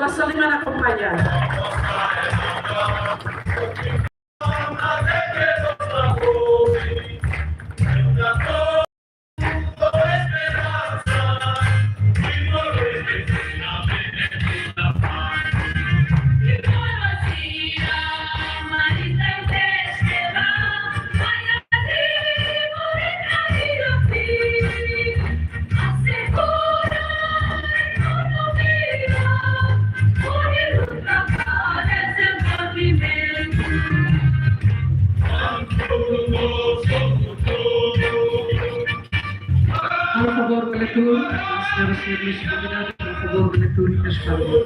Basta lima na kumpanya. Por favor, leitura, senhoras e senhores convidados, por favor, leitura das palavras.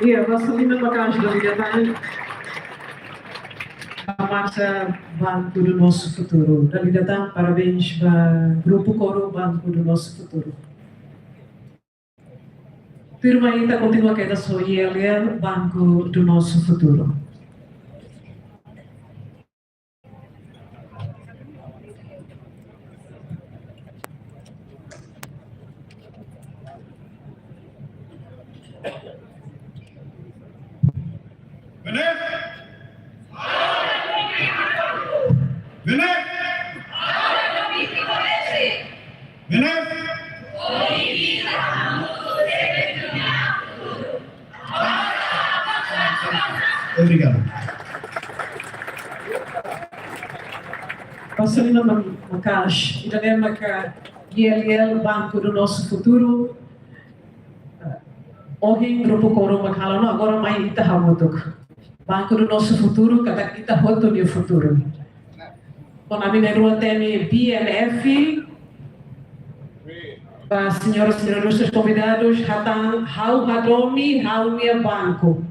Iya, Vaselina Bacage da Ligatang, a marcha Banco do Nosso Futuro. Da Ligatang, parabéns para o Grupo Coro Banco do Nosso Futuro. Turma ainda continua aqui da sua ILL, Banco do Nosso Futuro. Obrigado. Vaselina Bacage, ainda lembra que a ILL, Banco do Nosso Futuro, hoje Grupo Coro Macalano, agora mais Itahamotok. Banco do Nosso Futuro, cada Itahoto do futuro. Quando a minha rua tem BNF, para as senhoras e senhores nossos convidados, Hatan, Hau Hadomi, Hau Mia Banco.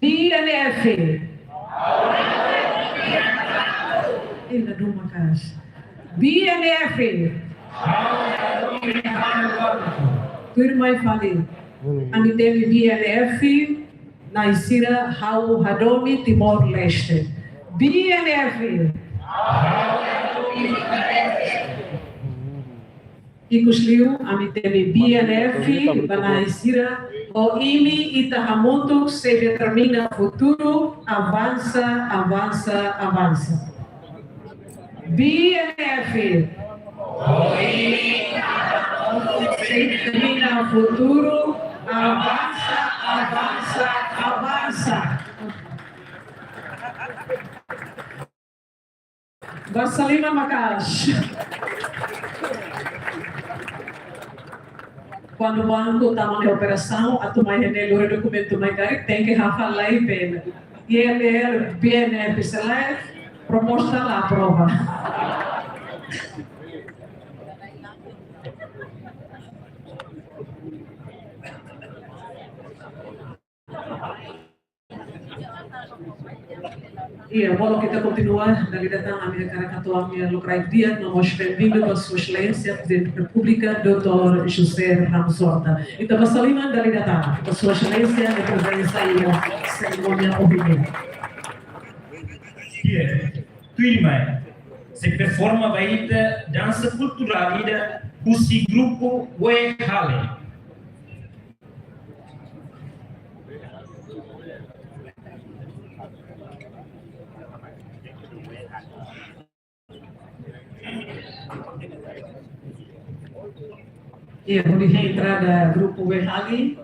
BNF. Ainda do Macage. BNF. Turma e falei. Ani teve BNF na Isira, Hau Hadomi, Timor-Leste. BNF. Ikusliu, ami teve BNF, na Isira, o IMI Itahamoto se determina futuro, avança, avança, avança. BNF. O IMI Itahamoto se determina futuro, avança, avança, avança. Vaselina Bacage. Quando o banco está em operação, a tomar o documento mais caro, tem que falar e pena. E ele, BNF, se lá, proposta lá, prova. Iya, bolo kita continua dali datang a minha cara cantor minha lucrar dia, nós bem-vindo a sua excelência, presidente da República, Dr. José Ramos Horta. Então, passalima dali datang, a sua excelência, a presença e a cerimônia oficial. Iya, tudo se performa baita dança cultural ida usi grupo We Hale. Iya, vou entrada grupo We Hale.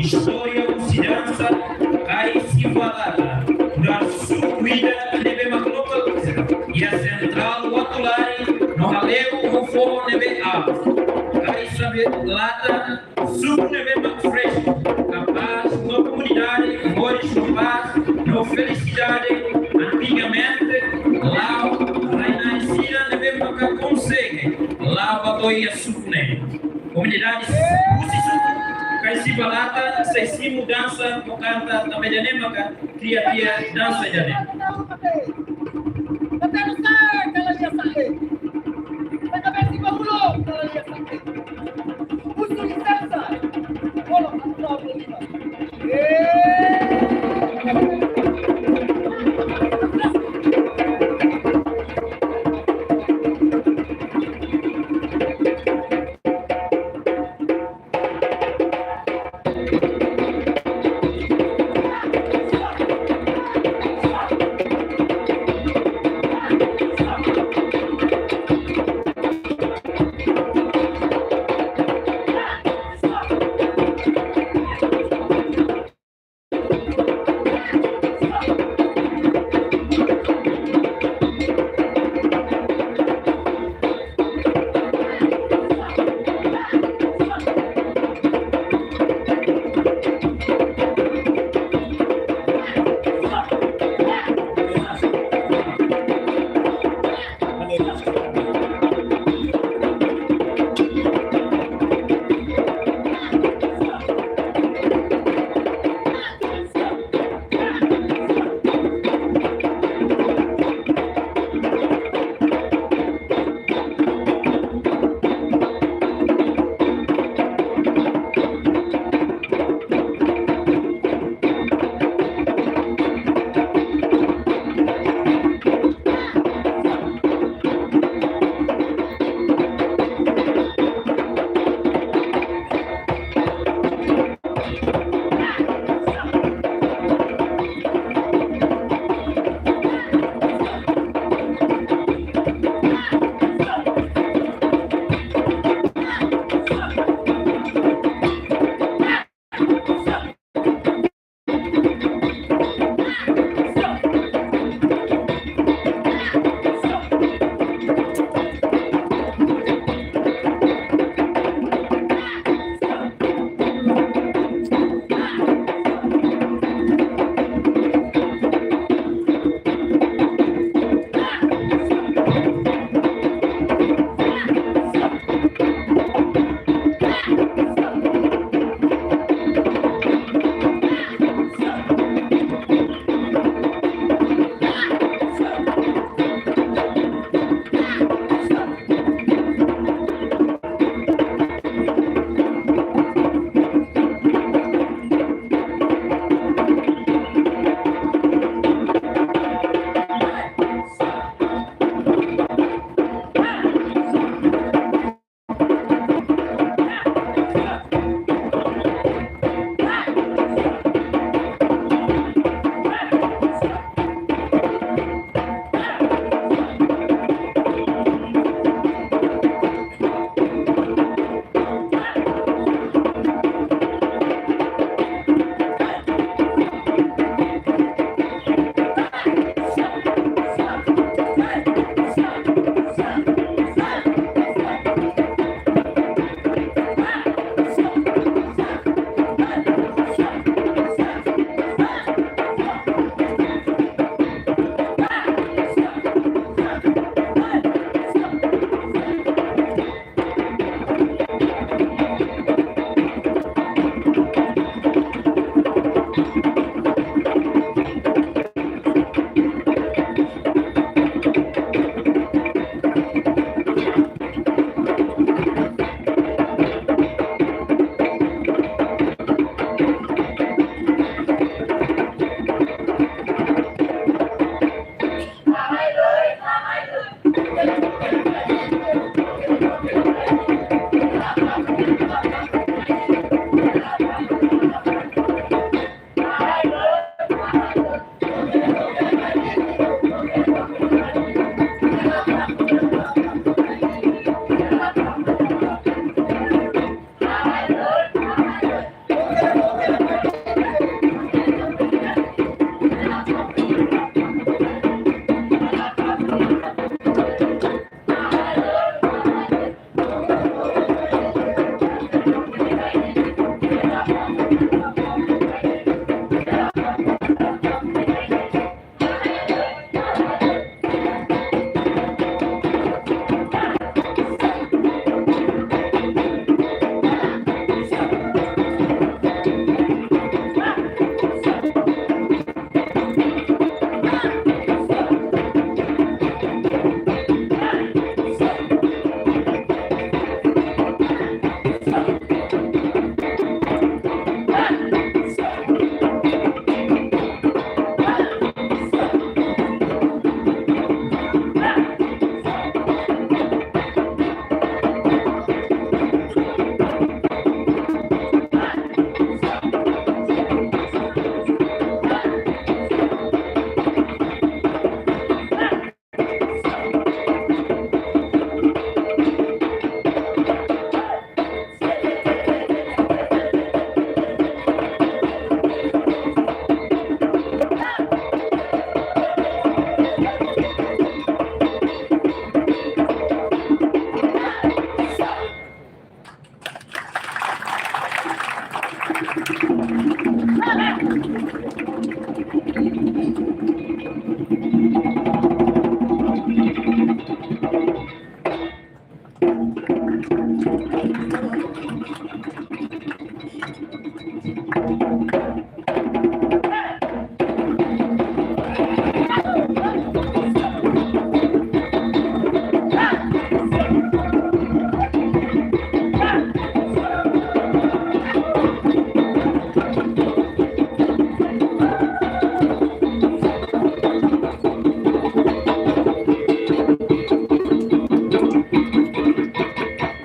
História Usidança Caicivalata da Sucuida nebe Maclopaliza e a Central Watulari no Ralevo Rufo nebe Alves Caicivalata Suco nebe Macfresh Capaz no comunidade Mores no Paz no Felicidade antigamente Lau Rainacira nebe Maca Consegue Lau Batoia Sucune comunidade Kaisi balata, sesi mudança, mokanta, também já maka, cria dança já nem.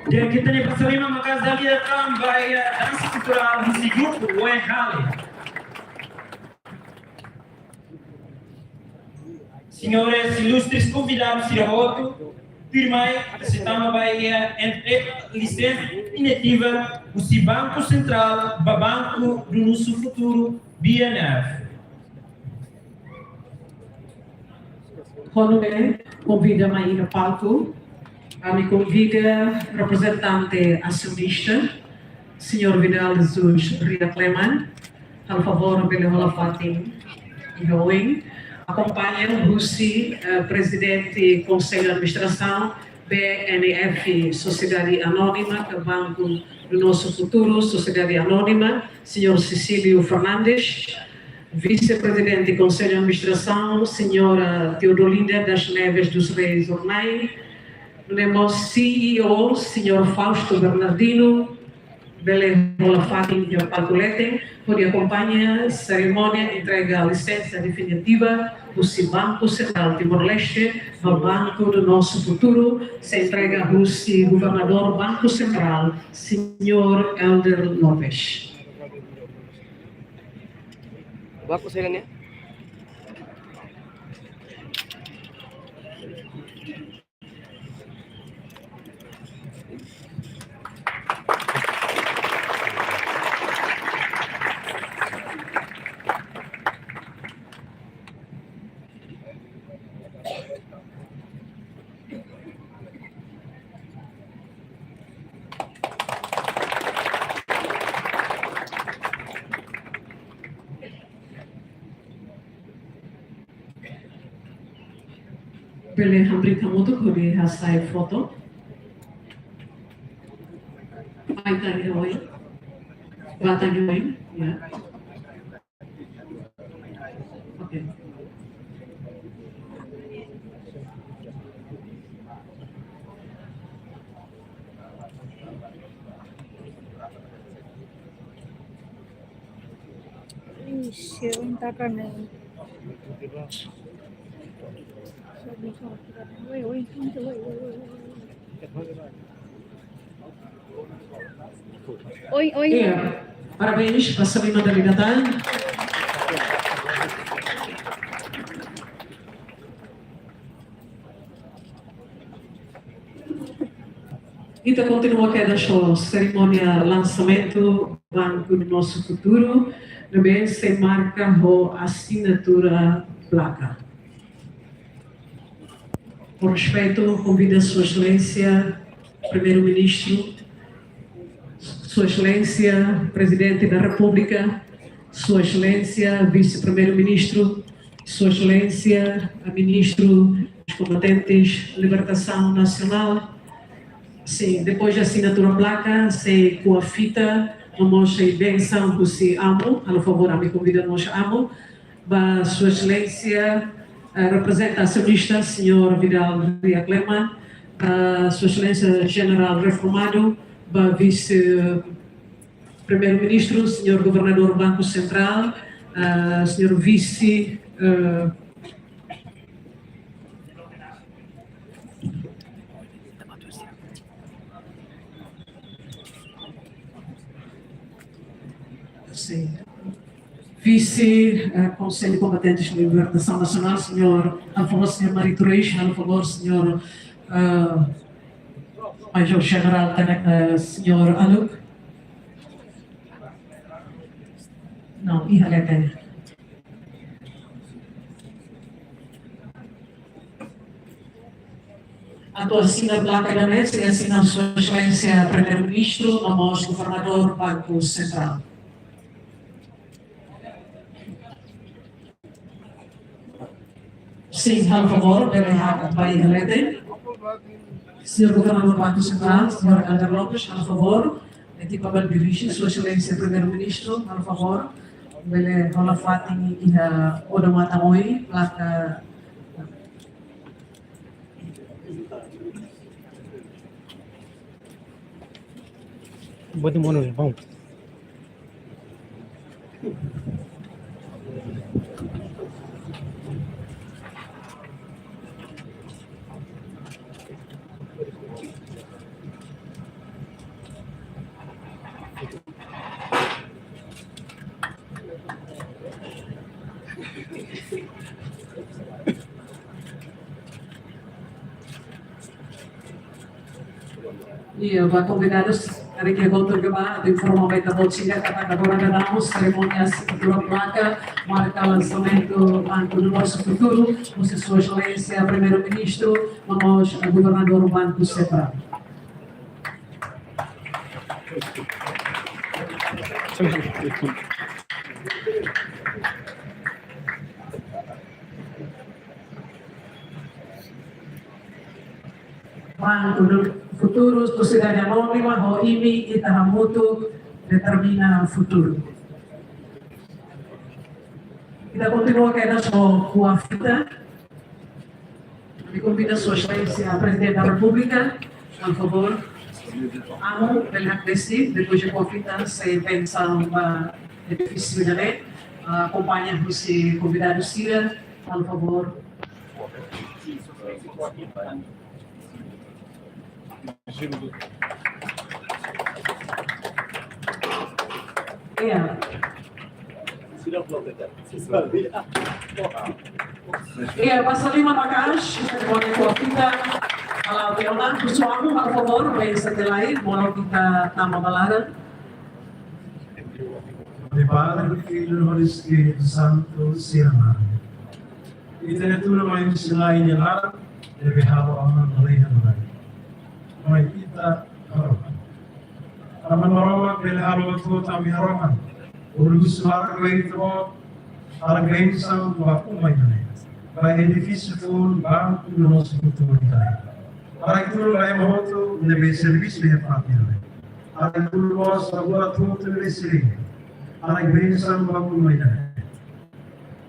Dan kita ni pasal lima maka Zalia tambah dança cultural desse grupo Oehale. Senhores ilustres convidados de roto, firmai aceitamos Bahia entre licença definitiva o Banco Central, Banco do nosso futuro, BNF. Honore convida a ir no palco. Me convida representante acionista, Sr. Vidal Jesus Ria Cleman, por favor, pelo Holafatim e Going. Acompanha o Russi, presidente do Conselho de Administração, BNF Sociedade Anônima, que é o Banco do Nosso Futuro, Sociedade Anônima, Sr. Cecílio Fernandes, vice-presidente do Conselho de Administração, Sra. Teodolinda das Neves dos Reis Ornai, temos CEO, Sr. Fausto Bernardino, Belém Holafatim e Palcolete, que acompanha a cerimônia de entrega a licença definitiva do Banco Central Timor-Leste, ao Banco do Nosso Futuro, se entrega ao governador do Banco Central, Sr. Helder Lopes. Bagus saya kan ya? Boleh berikan untuk kuri hasil foto. Baik tadi awal, batang awal, ya. Oke. Ixi, tá pra mim. Oi, oi. Iya, parabéns, passa bem dari datang. Kita continua aqui da cerimônia lançamento Banco do Nosso Futuro, também se marca a assinatura placa. Por respeito, convido a Sua Excelência, Primeiro-Ministro, Sua Excelência, Presidente da República, Sua Excelência, Vice-Primeiro-Ministro, Sua Excelência, Ministro dos Combatentes, Libertação Nacional. Sim, depois da assinatura placa, se com a fita, vamos benção que se amo, por favor, me convida a nós amo, para Sua Excelência, representa acionista, Sr. Vidal Ria Cleman, Sua Excelência General Reformado, Vice-Primeiro-Ministro, Sr. Governador do Banco Central, Sr. Vice... Sim. Vice Conselho de Combatentes de Libertação Nacional, Sr. Alfonso, Sr. Marito Reis, por favor, Sr. Major General Sr. Aluk. Não, Ihalete. Atau assina placa da mesa e assina Sua Excelência Primeiro-Ministro, nosso Governador do Banco Central. Sim, por favor, delegado Bahia Galete. Senhor Governador Banco Central, Senhor Helder Lopes, por favor. Equipamento de Vichy, Sua Excelência Primeiro-Ministro, por favor. Bele rola fating iha oda mata oi, laka Buat mono, bom. Iya, Pak convidados dari Kegotor Gema, de informalmente a Bolsinha, que agora damos cerimônias de placa, marca lançamento Banco do Nosso Futuro, com Sua Excelência Primeiro-Ministro, vamos ao Governador do Banco Central. Banco do Futuro, Sociedade Anônima, Roimi e Terramoto determina o futuro. Kita continua com a fita. Me convida Sua Excelência a Presidente da República, por favor. Amo, pela Cresci, depois de convida, se pensam no edifício da lei. Acompanha os convidados, Cira, por favor. Iya, pasal 5 Makash, boleh kita kalau Leonard Kusuamu, por favor, baik setelah ini, mau kita nama balaran. Padre, Filho e Espírito Santo, se amar. E tenetura mais selain yang larang, lebih hawa aman melihat mereka. Mai kita harokan. Aman maroma bel hawa tu kami harokan. Urus suara itu, para bensang bapu mai mana. Para edifício full banco do nosso futuro. Para itu lai moto nebe serviço de família. Para itu nós agora tudo nebe serviço. Para bensang bapu mai mana.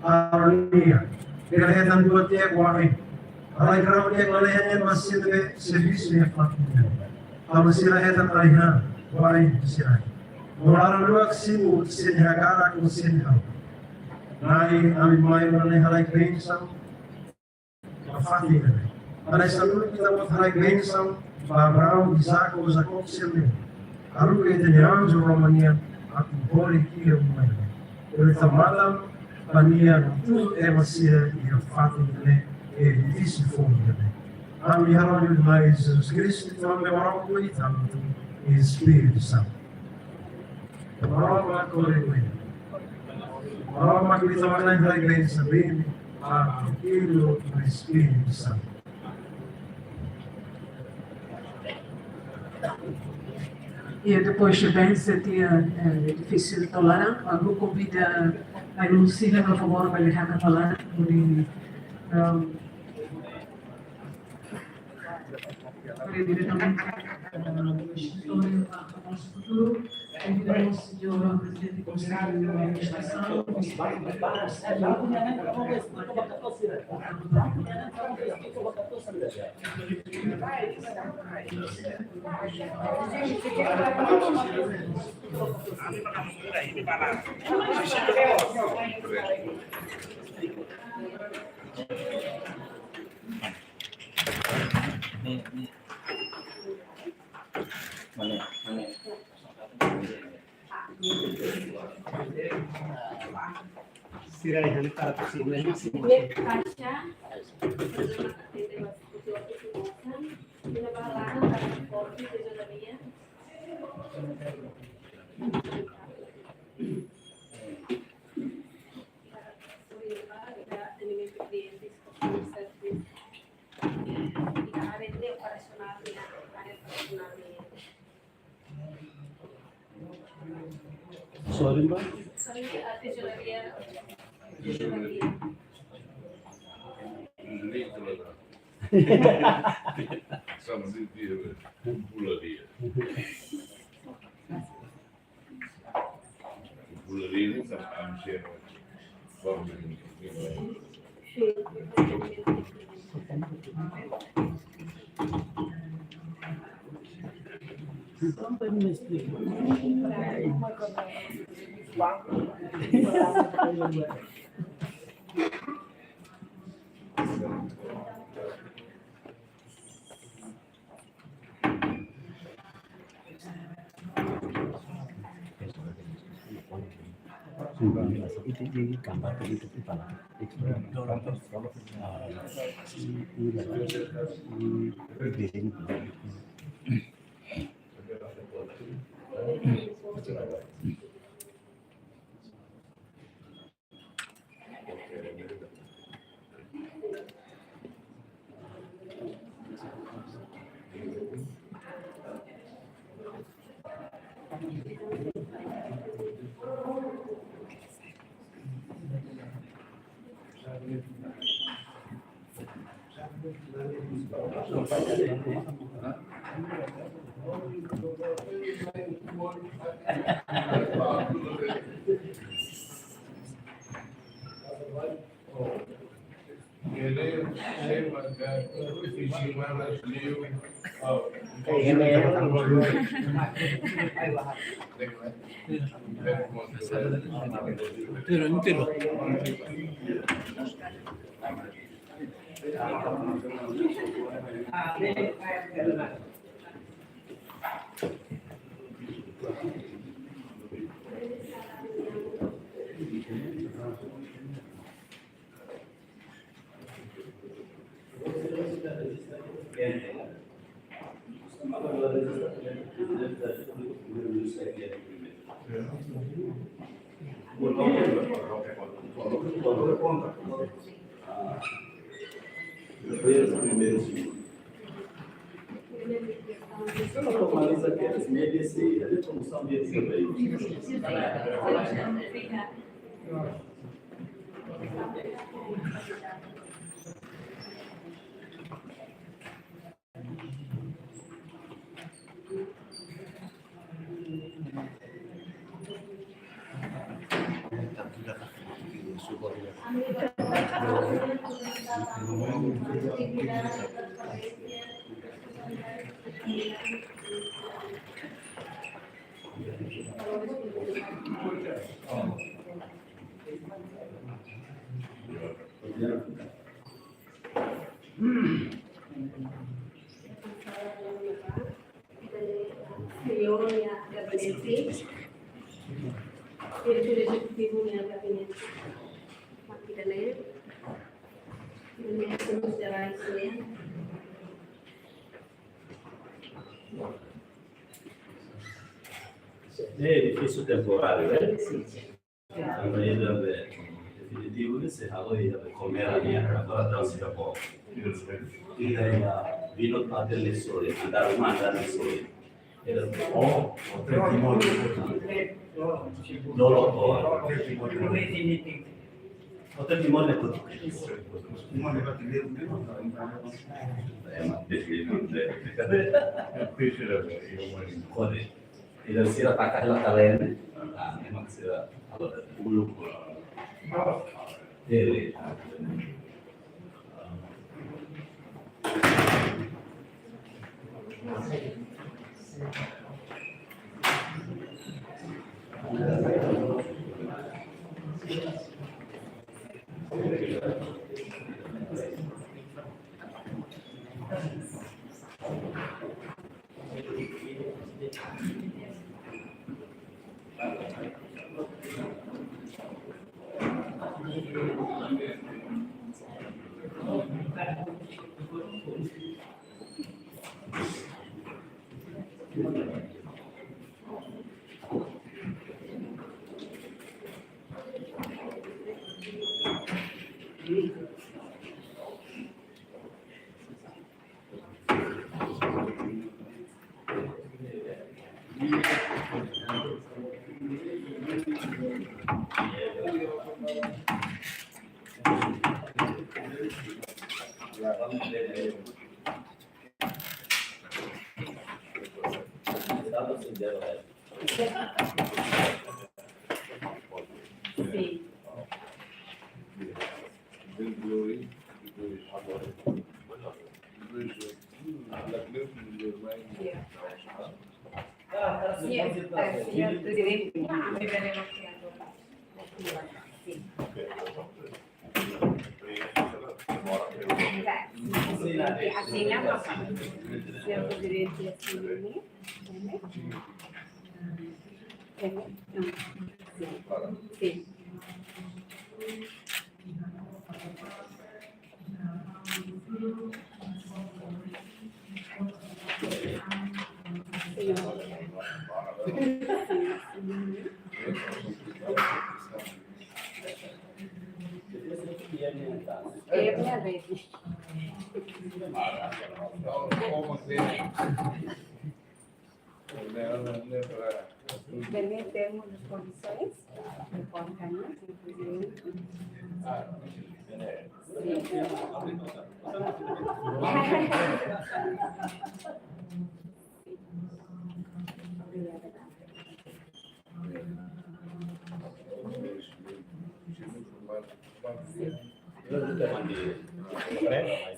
Arnia, kelahiran dua tiap wahai. Para kerana yang kelahiran masih nebe serviço de família. Para sirahetan kelahiran wahai sirah. Orang luar simu senhagara com senhau. Nai ami mai mana halai bensang fatina. Para selalu kita buat halai bensang Abraham, Isaac, Jacob sirne. Aru kita nyam Romania aku boleh kia mai. Oleh malam pania tu masih ia fatina difícil fome. Ami harap mai Jesus Cristo também orang kuitam tu Espírito Santo. Roma corre. Roma que estava na igreja bem, Filho do Espírito Santo. E depois de bem, se tinha difícil de falar, eu convido a Lucila, por favor, para deixar de falar. Diretamente do escritório do Nosso Futuro. Convidamos o senhor presidente do Conselho de Administração, Sorry, Mbak. Sorry, tesorería. Sama dia, pula dia. Pula dia ni sama share. Baru ni. Sampai mesti. Itu di gambar itu kepala. Itu dorong terus kalau entero. Edifício temporário, né? Ainda definitivo que se falou ia comer a minha agora dá o Singapura. E daí vino para ter lições, andar uma andar lições. Era o testemunho. O testemunho é tudo. É uma definição. Tidak sila takahlah kalian, memang sila kalau bulu jadi Sim. Signor Presidente, mi viene sì. Assegniamo a signor Presidente, assegni. Sì. Temos as condições de contato, inclusive.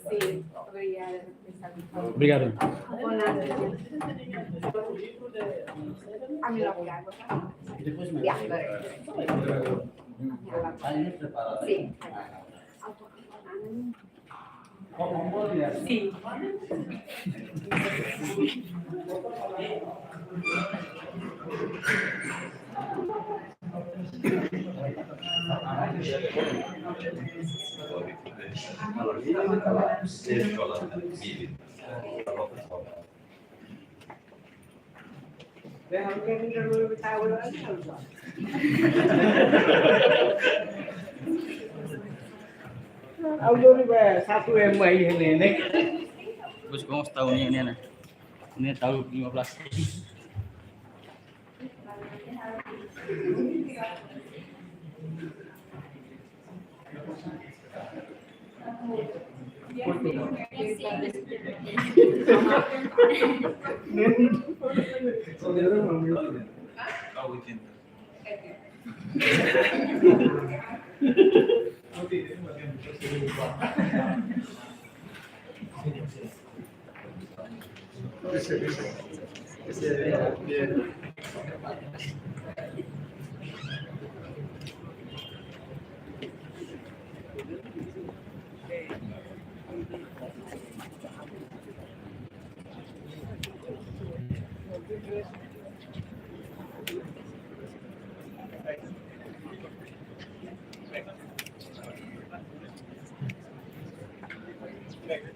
Sim, obrigada. Obrigado. A melhor água. Depois mais. Sim. Sim. Satu MI ini. Terus kamu setahun ini nih. Ini tahun 15.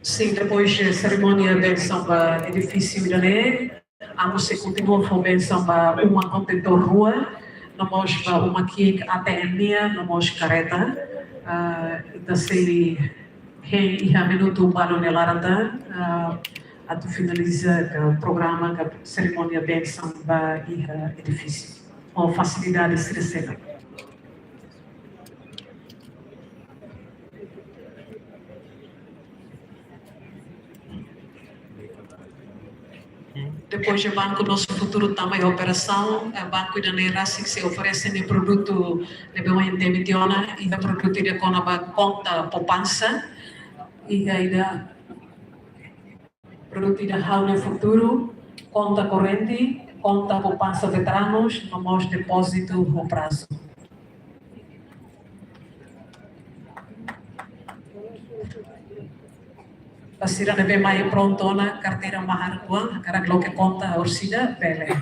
Sim, depois da cerimônia de samba edifício Irané, a música continua com bem samba uma contentor rua, nós uma aqui até a nós careta, da série rei e a minuto para o Nelaranda, a tu finaliza o programa da cerimônia bem samba e edifício, com facilidade de crescer. Depois do banco, nosso futuro também é operação, o banco da Neirasi que se oferece de produto de boa intermediona e de produto de conta poupança e ainda produto de no futuro, conta corrente, conta poupança veteranos, no nosso depósito no prazo. Pasira nebe mai prontona carteira mahar kuang karena lo que conta orsida bele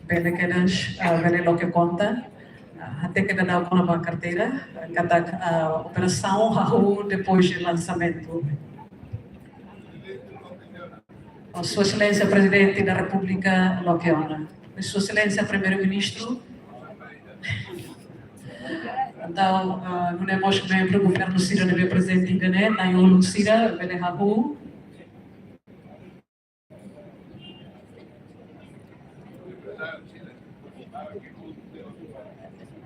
kedas bele lo que conta até que dá uma carteira cada operação ou depois do lançamento. Sua Excelência Presidente da República Loqueona, Sua Excelência Primeiro-Ministro. Então, não é mais membro do governo Cira deve presente em Gané, na Yolu Cira, Belehabu.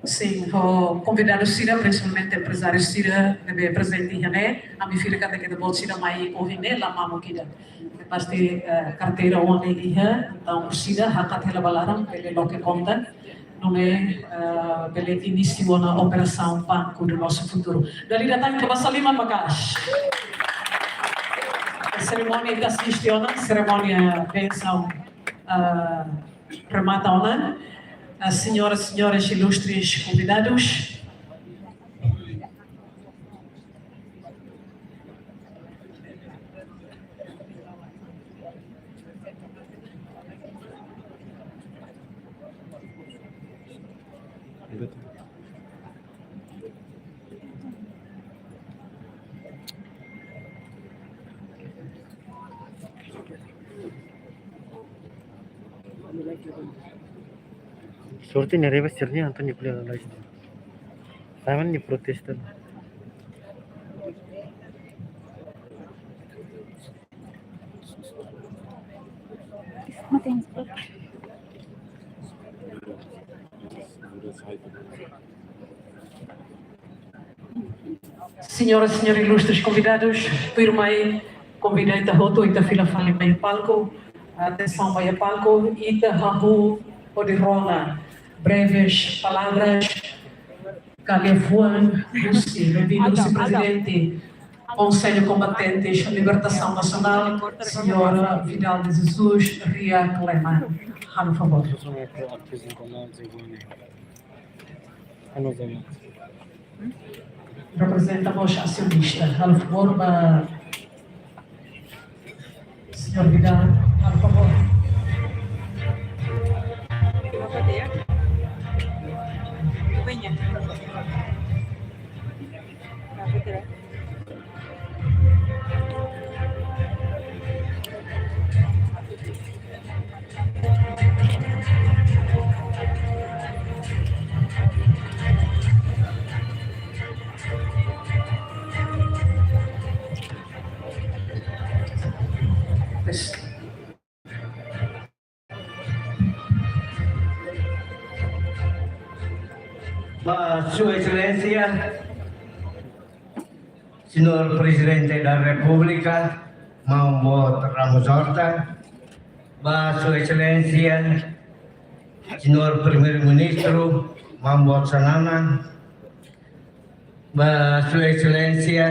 Sim, o convidado Cira, principalmente o empresário Cira, deve presente em Gané. A minha filha que tem que Cira mais ouvir lá, mamo que pasti carteira onde ia, então Cira, hakat hela balaram, ele lo que conta. não é beletíssimo na operação Banco do Nosso Futuro. Dali datang ke Basalima Bagash. A cerimônia que assiste ona, cerimônia bênção remata ona. As senhoras ilustres convidados. Sorte நிறைய பேர் சரியா Antônio Pereira lá está. Sabe nem protesta. Senhoras e senhores ilustres convidados, firmei convidei a roto e a fila fala em palco, atenção para palco e a rabu pode rolar breves palavras. Califuan Lucy, bem-vindo, Vice-Presidente, Conselho Combatentes, Libertação Nacional, Senhora Vidal de Jesus, Ria Cleman. Por favor. Representamos acionista. Por favor, Senhor Vidal, por favor. Sua Excelência, Senhor Presidente da República, Mambo Ramos Horta, Sua Excelência, Senhor Primeiro-Ministro, Mambo Sanana, Sua Excelência,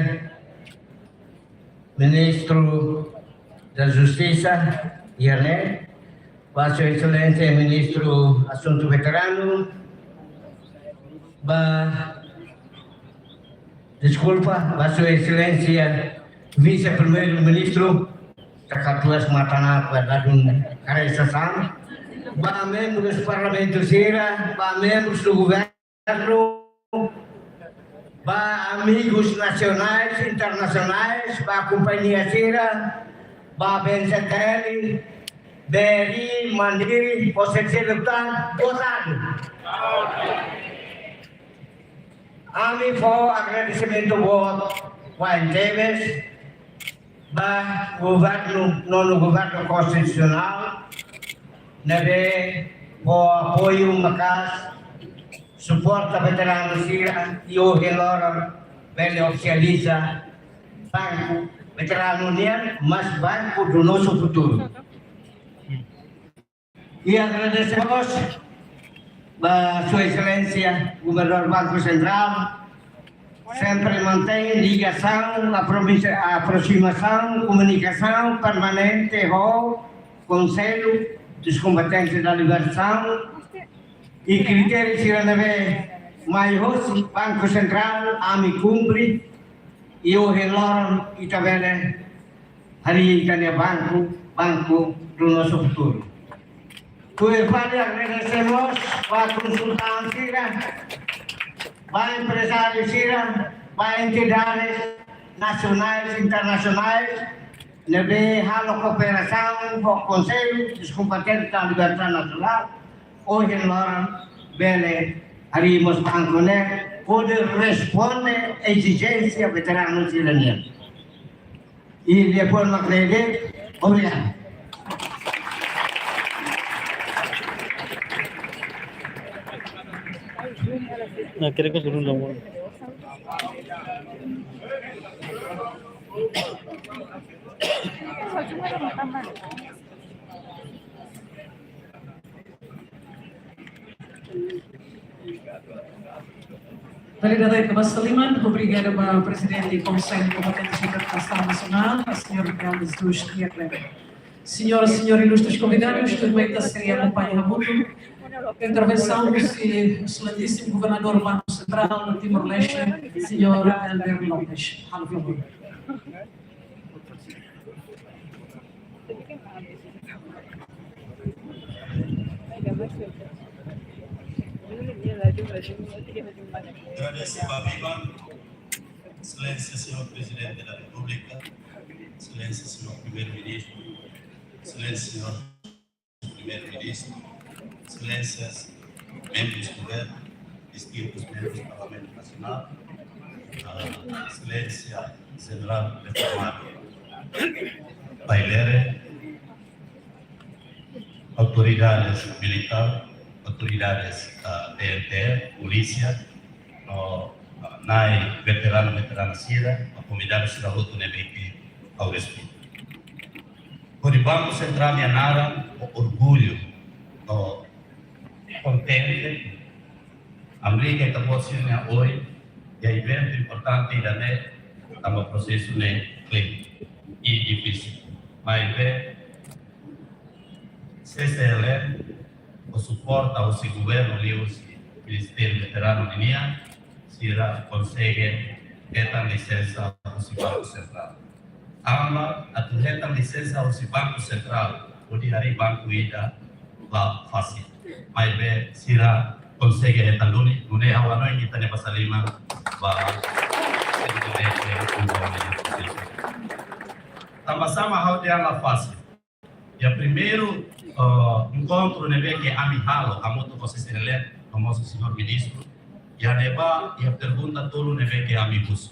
Ministro da Justiça, Iané, Sua Excelência, Ministro Assunto Veterano, desculpa, Sua Excelência, Vice-Primeiro-Ministro, Takatuas Matana Padadun Karaisasam, membros do Parlamento Sira, membros do Governo, amigos nacionais, internacionais, Companhia Sira, BNCTL, BRI, Mandiri, Posisi Deputado, boa tarde. Kami po agradecimento buat Juan Teves, nono governo constitucional, nebe po apoio makas, suporta veterano Sira, e o relógio ele oficializa banco veterano nian, mas banco do nosso futuro. E agradecemos Sua Excelência, Governador Banco Central, sempre mantém ligação, aproximação, comunicação permanente com o Conselho dos Combatentes da Libertação e critérios de maiores Banco Central, AMI cumpre e o relógio e também hari ikannya banco do nosso futuro. Kembali agradecemos para consultan Sira, para empresários Sira, para entidades nacionais e internacionais, nebe halo cooperação com o Conselho dos Combatentes da Liberdade Nacional, hoje nós bele harimos banconé poder responder à exigência veteranos iranianos. E depois não acredito, obrigado. Nah, kira-kira suruh dong. Validade de Saliman, obrigado ao presidente do Conselho Competente de Educação Nacional, a senhora Grandes dos Triatletas. Senhoras e senhores ilustres convidados, tudo bem que se acompanha muito. Intervenção do excelentíssimo governador do Banco Central do Timor-Leste, senhor Helder Lopes. Por favor. Agradeço a viva, Excelência, Senhor Presidente da República, Excelência, Senhor Primeiro-Ministro, Excelência, Senhor Primeiro-Ministro, Excelências, membros do governo, distintos membros do Parlamento Nacional, Excelência General Reformado Bailere, autoridades militares, autoridades PNT, polícia, NAI, veterana Sira, a comunidade cidadã do Nebique, ao respeito. Por o Banco Central de Anara, o orgulho, contente, a briga que acabou sendo hoje, e o evento importante da NET, estava processo clínico e difícil. Mas, CCL, o suporte ao seu governo ali, o Ministério Veterano de NIA, se consegue ter licença ao seu Banco Central. Ama a ter licença ao seu Banco Central, o diário Banco Ida lá fácil. Mas se consegue ter não é a noite que está passando lima, vai sama how dia lá fácil. E o primeiro encontro neve que amihalo a moto você se relé, famoso senhor ministro, e a neva e a pergunta todo neve que amigos.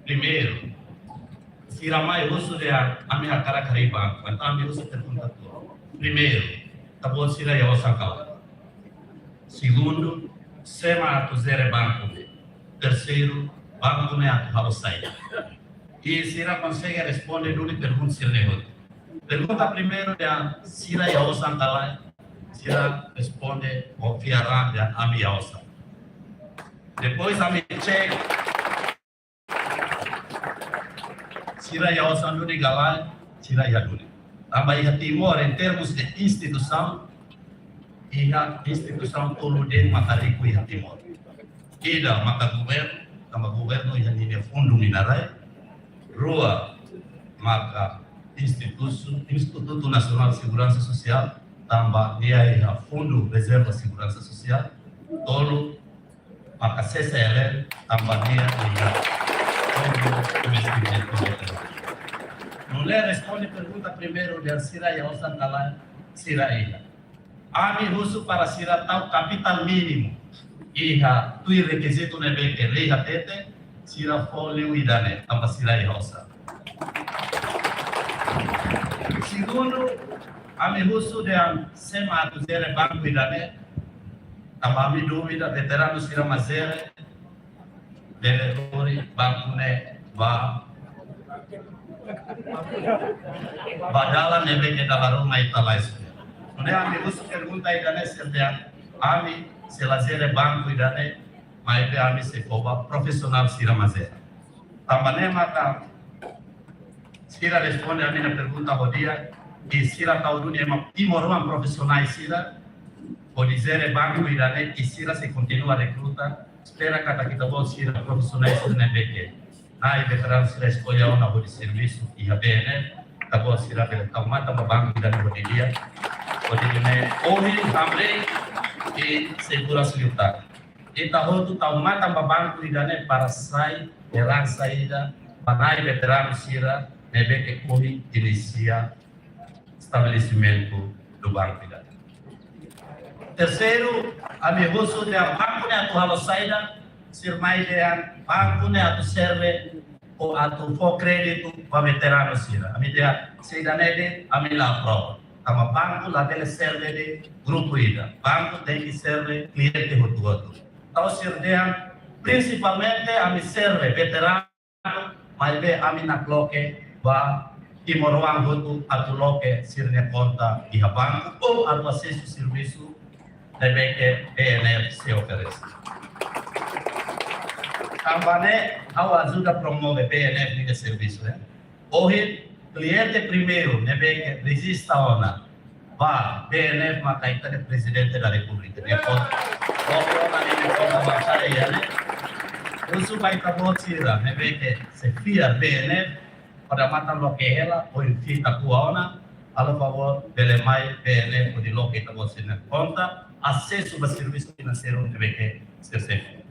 Primeiro, se ramai uso de a minha cara cariba, então amigos pergunta todo. Primeiro, tá bom se lá eu sacar. Segundo, sema tu zere banco. Terceiro, banco ne atu halo saída. E se ela consegue responder numa pergunta se ele pergunta primeiro de se ela ia usar lá, se ela responde o fiará de a minha usa. Depois a minha check, se ela ia usar no galã, se ela ia no. A Bahia Timor em termos de instituição, e a instituição todo de Matarico e a Timor. E da mata governo yang ini fundo minerai, rua maka Instituto Nacional de Segurança Social, tambah dia ia fundo reserva segurança social, tolo maka CCL tambah dia ia fundo investimento. Não lhe responde pergunta primeiro de Sira ia usar kalah Sira ia. Ami russo para Sira tal capital mínimo. Iha tui requisito nebe que leia tete Sira folio idane tambah Sira ia usar. Segundo, ami russo de sema tu zere banco idane tambah mi dúvida veterano Sira mazere dele banco ne ba badala nebe que da ruma italais. Não é amigos pergunta idane serdean ami se lazere banco idane mai be ami se coba profissional Sira mazere. Também mata Sira responde a minha pergunta rodia e Sira tauduni ema timoruan profissionais Sira pode dizer banco idane e Sira se continua a recruta espera que kita bom Sira profissionais Sira nebe ai veterano Sira escolhe uma de serviço e a BN acabou Sira pela tomata uma banco idane rodia pode dizer hoje hambre e segurança militar. E tahotu tomata uma banco idane para sair eran saída para veterano Sira nebe que hoje inicia estabelecimento do banco idane. Terceiro, amigos de banco ne atu saída sir mais de banco ne atu serve ou atu for crédito para veterano Sira. A minha saída nele a minha prova. Tama banco lá dele serve de grupo ida. Banco tem que serve cliente rotuado. Então sir de principalmente a me serve veterano, mas be a minha cloque ba Timor-Leste atu loke sir ne conta di banco ou atu acesso serviço também que BNF se oferece. Também a ajuda promove BNF de serviço, né? Hoje, cliente primeiro, né, que resista a ona, va BNF makaita de presidente da República, né? Porque ona nem conta baixaria, né? Uso vai tabotira, né, que se fia BNF para matar lo que ela ou fita kuona, a favor dele mais BNF de lo que tabotira conta, acesso ao serviço financeiro né, que se serve.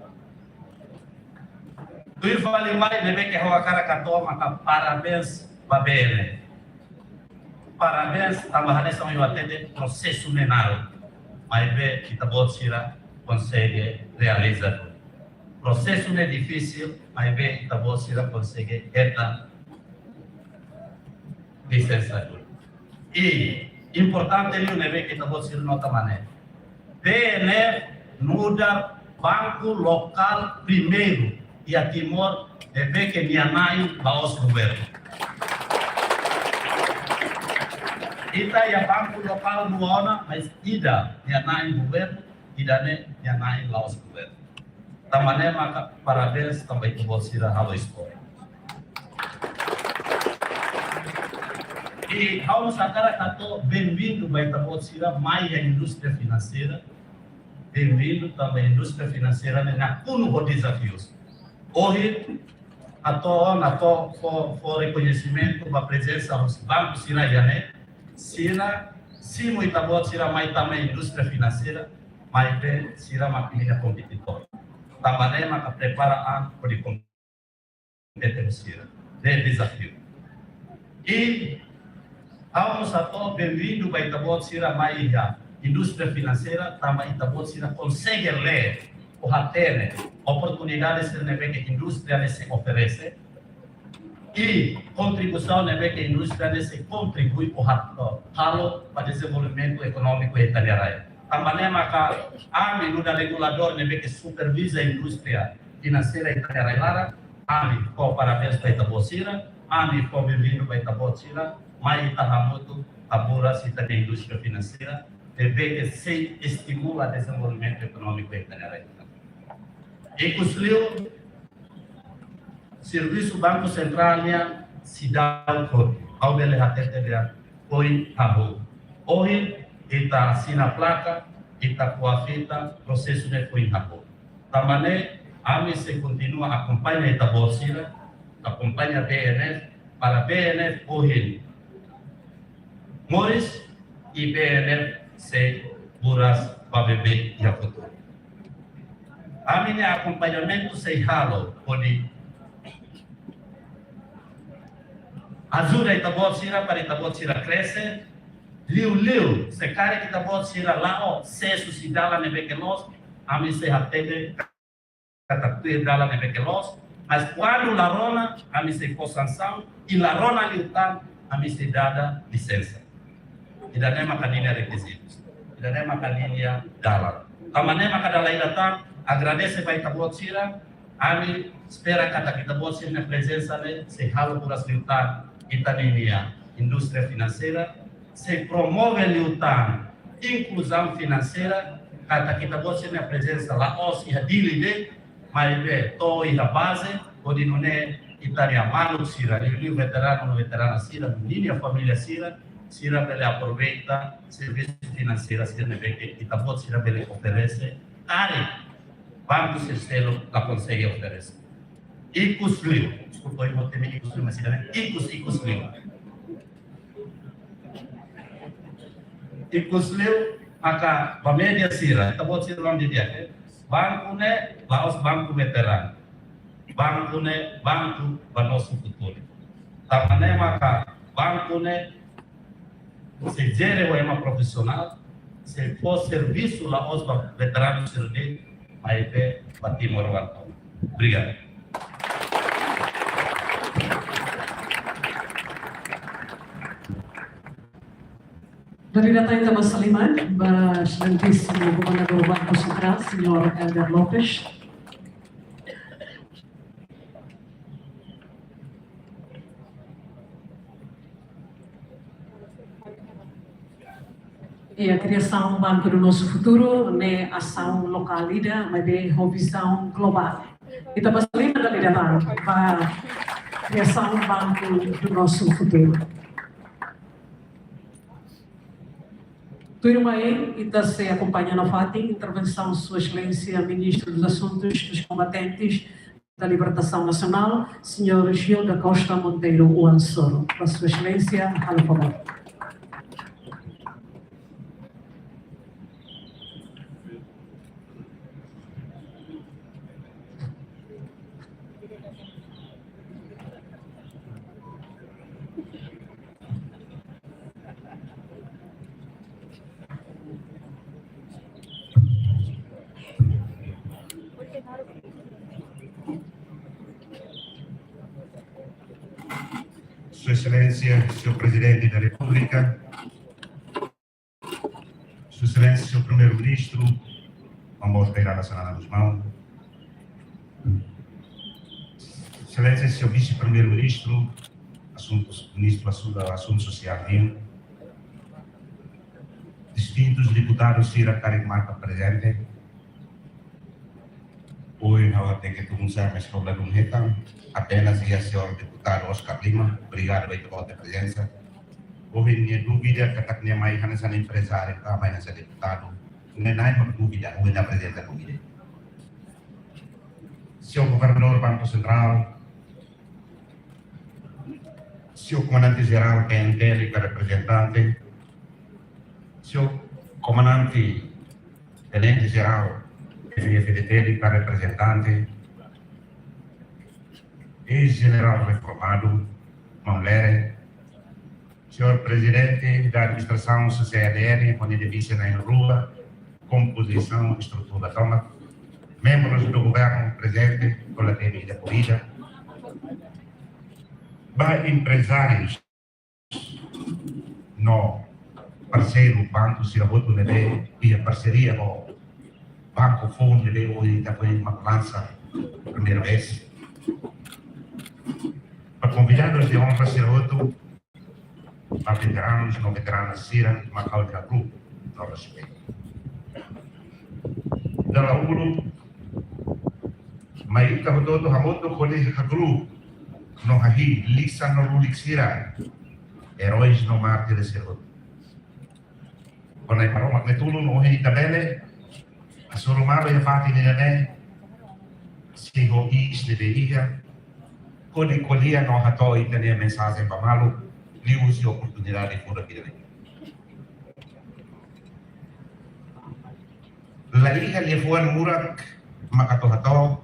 Tu fala mais né, que a cara catoma, parabéns para BNF. Parabéns, também são eu atende processo menor, mas vê que tabotira consegue realizar. Processo não é difícil, mas vê que tabotira consegue esta licenciatura. E importante ele não é que tabotira não outra maneira. BNF muda banco local primeiro e a Timor é ver que minha mãe vai aos governos. Ita ya banco local no ona, mas ida minha mãe governo, ida ne minha mãe lá aos governos. Também maka parabéns também que você irá a história. E vamos agora cantar bem-vindo vai estar você mais a indústria financeira. Bem-vindo também a indústria financeira na cuno desafios. Hoje a to reconhecimento da presença dos bancos sina jané, sina simo itabot sira mais também indústria financeira, mais bem sira uma pequena competidora. Também maka prepara a para competência de desafio. E vamos a to bem-vindo vai itabot sira mais a indústria financeira, também itabot sira consegue ler o hatene oportunidades que a indústria se oferece e contribuição que a indústria se contribui para o desenvolvimento econômico italiano. Também maka a menuda regulador que supervisa a indústria financeira italiana, a com parabéns para Itabocira, a com bem-vindo para Itabocira, mas Itahamoto, a bura cita da indústria financeira, que se estimula o desenvolvimento econômico italiano. E construiu serviço Banco Central se dá ao dele até foi tabu. Hoje está assina placa, está com a fita, processo de foi tabu. Também a mim se continua acompanha esta bolsa, acompanha BNF para BNF hoje. Morris e BNF se buras para beber e a futuro. A minha acompanhamento se halo pode ajuda a Itabocira para Itabocira crescer, liu se cara que Itabocira lá o se suscita nebe que nós a mim se atende catatuir dala nebe que nós, mas quando la rona a mim se consanção e la rona liutan a mim se dada licença. E da nema caninha requisitos, e da nema caninha dala. A maneira cada lailatan agradece para Itabocira, a mim espera que Itabocira na presença de se halo por as liutan italiana, indústria financeira, se promove a luta, inclusão financeira, cada que Itabocira na presença lá, os e a dilide, mas é to e a base, onde não é italiano, mano sira, o veterano sira, menina família sira ele aproveita serviços financeiros que Itabocira ele oferece, Banco Sistelo la consegue oferecer. E construiu, desculpa, eu vou ter que construir, mas e construiu. E construiu, a média sira, está bom ser onde dia, banco né, lá os bancos veteranos, banco né, banco para nosso futuro. Tá né, maca, banco né, se gere o ema profissional, se for serviço lá os veteranos servir, aí vê batimos o Obrigado. Dari data yang kami saliman, Excelentíssimo Governador do Banco Central, Sr. Helder Lopes. E a criação do Banco do Nosso Futuro não é ação local, mas é uma visão global. E está passando da liderança para a criação do Banco do Nosso Futuro. Tudo aí está se acompanhando a FATI, intervenção de Sua Excelência, Ministro dos Assuntos dos Combatentes da Libertação Nacional, Sr. Gil da Costa Monteiro Uansoro. Para Sua Excelência, a favor. Sua Excelência, Senhor Presidente da República, Sua Excelência, Senhor Primeiro-Ministro, vamos pegar nacional nas mãos. Excelência, Senhor Vice-Primeiro-Ministro, Ministro do Assunto Social, distintos deputados Cira Caricmarca presente. Hoje, eu tenho que começar mais problema no retam. Apenas e a senhora deputado Oscar Lima, obrigado pela presença. Houve minha dúvida que está com mais nessa empresária, que vai nessa deputado. Não é nada dúvida, houve na presença da dúvida. Senhor Governador do Banco Central, Senhor Comandante-Geral PNTL, que é representante, Senhor Comandante Tenente-Geral FDT, que é representante, ex-general reformado, Mamlere, senhor presidente da administração CCLR, onde devia na rua, composição, estrutura toma, membros do governo presente, com a devida corrida, empresários, no parceiro Banco Siraboto Neve, via parceria com Banco Fundo Neve, hoje também uma lança, primeira vez. Para convidados de honra Siraboto, a veteranos, não veteranas Sira, Macau de Agru, no respeito. Da Lauro, mas está todo Hamoto Colégio Agru, no Rahi, Lisa no Lulixira, heróis no Marte de Siraboto. Quando a paroma que tudo no Rei Tabele, a Soromaro e a Fati Nene, se o Is de Veia, quando colhia no Rato e tinha mensagem para Malo, lhe use a oportunidade de fora aqui dentro. La hija levou a Murak, Makato Rato,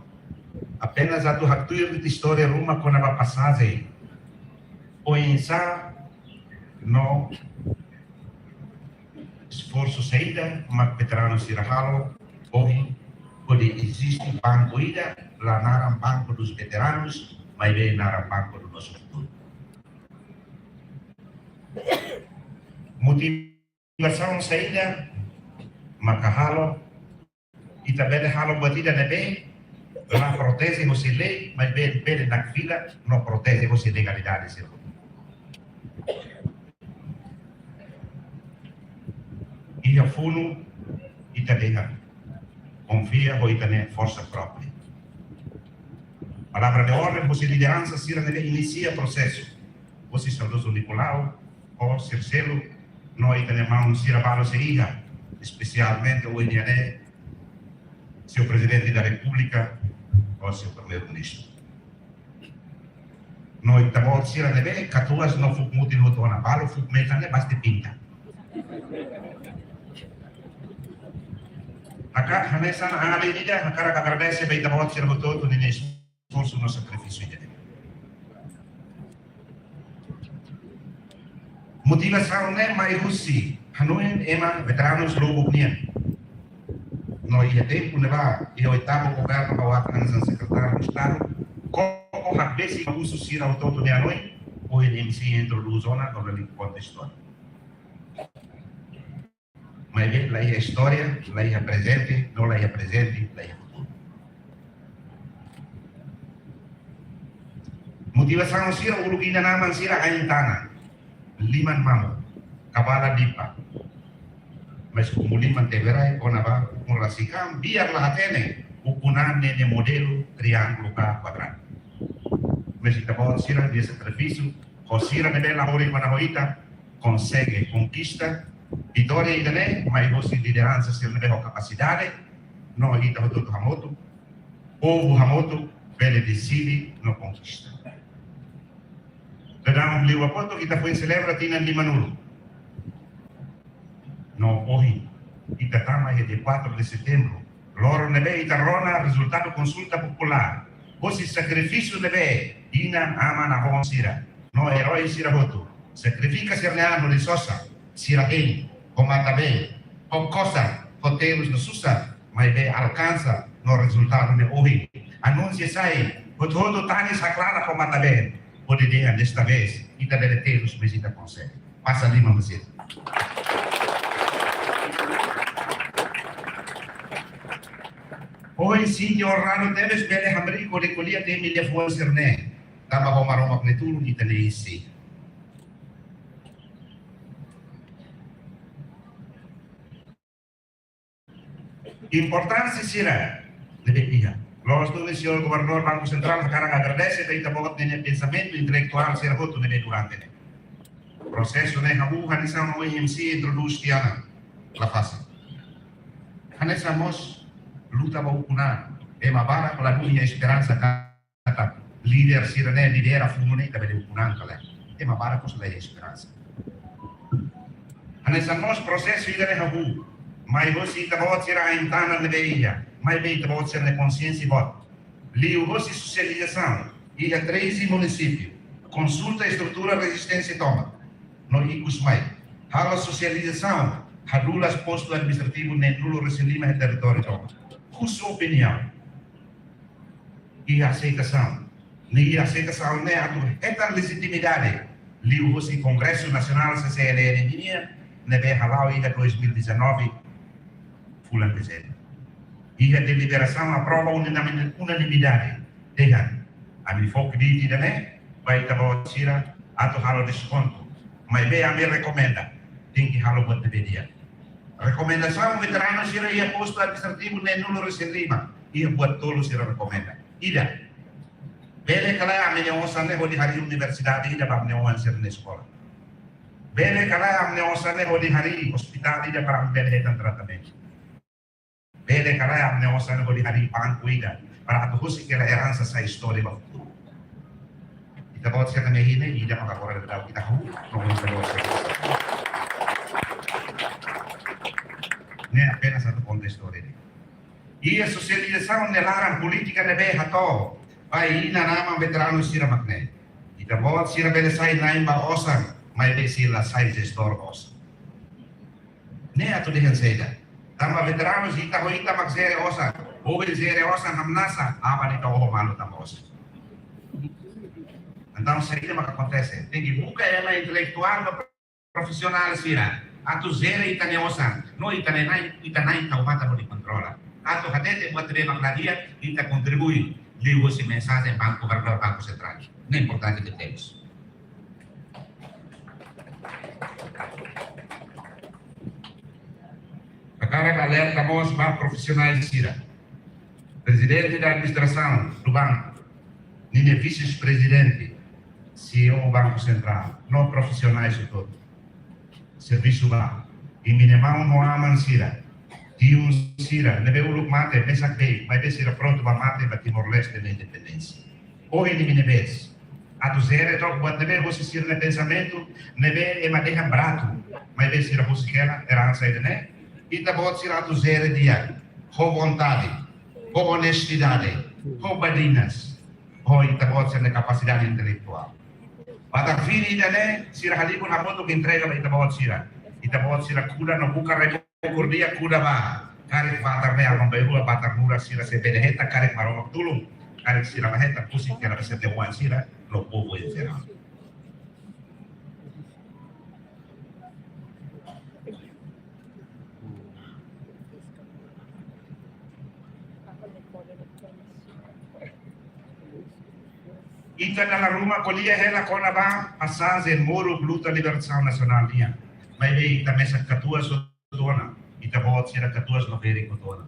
apenas a tua de história ruma com a passagem, o insa no esforço saída, mas veteranos se rahalo, hoje, quando existe um banco ida, lá na banco dos veteranos, mas vem na banco do nosso futuro. Motivação saída, macahalo, e também halo batida na bem, lá protege você lei, mas bem na fila, não protege você legalidade, senhor. E a fundo, e também confia ou também força própria. Palavra de ordem, você liderança, se inicia o processo. Você saudoso Nicolau, ou Circelo, nós temos Sira Balo Seija, especialmente o INE, seu presidente da República, ou seu primeiro-ministro. Nós estamos Sira Nebe, catuas não fuk muti no Tona Balo, fuk metane basta pinta. Acá, Hanessa, a avenida, a cara que agradece, bem, estamos Sira Bototo, nesse esforço no sacrifício dele. Motivação não é mais russi, Hanuin ema veteranos logo nian. Nós ia tempo levar e o oitavo governo para o ato secretário do Estado, como a vez que o uso se não todo de Hanoi, o NMC introduz zona no relito contextual. Mas lá é a história, lá é presente, não lá é presente, lá é futuro. Motivação sira ulugina naman sira ayintana. Liman Mamo, Kabala Dipa, mas kumuli manteverai kona ba murasikam biarlah atene ukunan nene modelo triângulo quadrado. Mas ita bawa sira dia sacrifício, sira nebe la hori mana hoita consegue conquista vitória ida né, mas você liderança se nebe capacidade, no ita hoto hamoto, povo hamoto, ele decide no conquista. Dalam liwa poto kita foi celebra tinan 5 nulo. No hoje, kita tama de 4 de setembro. Loro nebe ita rona resultado consulta popular. Você sacrifício nebe ina ama na hon sira. No herói sira hoto. Sacrifica serneano de sosa. Sira ele, comata bem. O cosa, hotelos no susa. Mas be alcança no resultado de hoje. Anuncia sai. Hoto tani saklana comata bem. Pode dia desta vez. Kita deleteiros visita consegue. Passa 5 meses. Hoy senhor Rano Teves bele hamri ko de kuliah de milha fuan serne. Tama ko maromak ne tulu kita ne isi. Importância será de pia. Nós do senhor governador Banco Central sekarang agradece da itabot ne pensamento intelectual ser hoto ne durante ne. Processo ne habu hanisa no IMC introduz tiana la fase. Hanisa mos luta popular mabara con la dunia esperanza kata leader sirene lidera fumune da bele ukunan kala mabara con la esperanza hanesa nos processo idere habu mai vosi tabot sira intana ne veia mai bem tabot sira ne consciência bot liu vosi socialização e a 13 município consulta estrutura resistência toma no ikus mai hala socialização hadulas posto administrativo ne nulo reselima e território toma sua opinião e aceitação. Nem aceitação nem a legitimidade. Liu o Congresso Nacional CCLN Guiné nebe halau ida 2019 fulan PZ. E a deliberação aprova unanimidade. Dengan a mi foco di né vai tabo sira ato halo desconto. Mas bem a me recomenda tem que halo buat dia. Recomendação veterano sira ia posto administrativo nem nulo reserva ia buat tolo sira recomenda. Ida. Bele kala amne osan ne hodi hari universidade ida bab ne osan sira ne sekolah. Bele kala amne osan ne hodi hari hospital ida para bele hetan tratamento. Bele kala amne osan ne hodi hari banco ida para atuhusi que la herança sa história ba futuro. Ita bot sira ne hine ida maka kora da kita hu no ne apenas satu contexto ini. Ia socialização nelaran política nebe hato. Vai ina nama veterano sira makne. Ita bot sira bele sai naim ba osan, mai be sila sai gestor osan. Ne atu dihan seda. Tama veteranos ita hoita maksere osan. Obe zere osan hamnasa, apa nita oho malu tam osan. Então seria maka acontece. Tem que buka ela intelectual no profissional sira. Atu zere itane osan, no itane nai taumata no di controla. Atu hadete buat terima dia, kita contribui liu si mensagem Banco Governador Banco Central. Não é importante que temos. Agora alerta nós para profissionais sira. Presidente da administração do banco, nem vice-presidente, CEO do Banco Central, não profissionais de todo. Serviço lá. E minimão no aman sira. Tiun sira. Nebe uluk mate, pensa que vai ver sira pronto para mate para Timor-Leste na independência. Hoje nem nebes. A do zero troco buat nebe você sira no pensamento, nebe madeira brato. Mas ver sira você quer herança aí, né? E tá bot sira a do zero dia. Com vontade, com honestidade, com badinas. Hoje tá bot sira na capacidade intelectual. Pada fini dane sira halipun hamoto que entrega ba itabawat sira kuda no buka rekor dia kuda ba karek patar ne along bayu patar mura sira se bedeheta karek maromak tulung karek sira maheta pusing kera se dewan sira lo povo en sira. Ita na rumah kuliah hela kona ba asas en moro luta libertação nacional dia. Mas ita mesa katua so dona. ita bot sira katuas no veri kotona.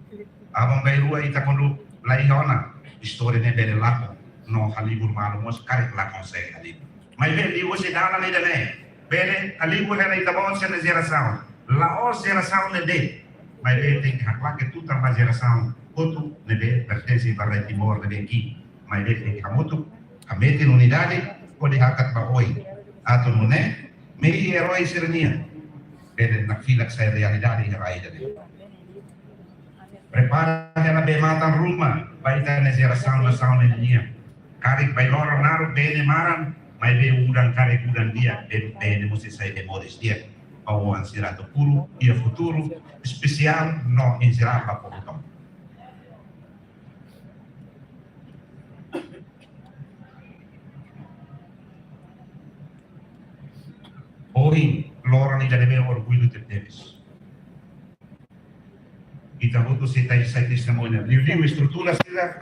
Abang bairua ita kondu lai hona histori ne bere lako no halibur malu mos karek lakon se halibur. Mai be liwo se dana ne dane. Bere halibur hena ita bot sira zera sound. Laos zera sound ne de. Mai be ting hakla ke tutar ma zera sound. Kotu ne be pertensi para Timor ne be ki. Mai be ting kamutu kamete unidade o de hakat ba oi. Ato nune mei heroi serenia. Bere nakfilak sa realidade herai dane. Prepara ela be matan rumah, baita ne zera sound nia. Karik bai loro naru bene maran, mai be udang karik udang dia, bene musi sai be modis dia. Awan sirato puru, ia futuro, especial no inserapa potong. Hoy, loro ni deve orgulho de teves. Kita butuh kita testemunha. Liu estrutura sila